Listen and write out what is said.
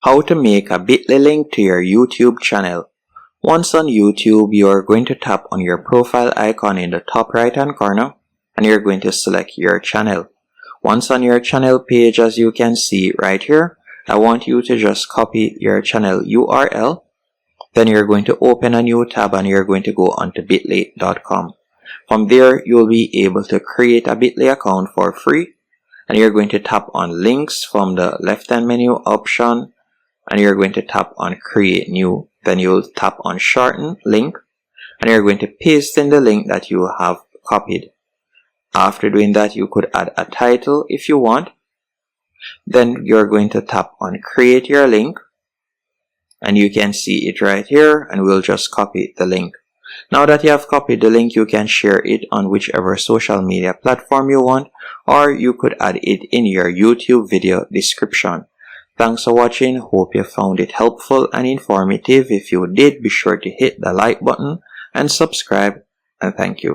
How to make a bit.ly link to your YouTube channel. Once on YouTube, you are going to tap on your profile icon in the top right hand corner and you're going to select your channel. Once on your channel page, as you can see right here, I want you to just copy your channel URL. Then you're going to open a new tab and you're going to go onto bitly.com. From there, you'll be able to create a Bitly account for free. And you're going to tap on links from the left hand menu option. And you're going to tap on create new. Then you'll tap on shorten link. And you're going to paste in the link that you have copied. After doing that, you could add a title if you want. Then you're going to tap on create your link. And you can see it right here, and we'll just copy the link. Now that you have copied the link, you can share it on whichever social media platform you want, or you could add it in your YouTube video description. Thanks for watching. Hope you found it helpful and informative. If you did, be sure to hit the like button and subscribe, and thank you.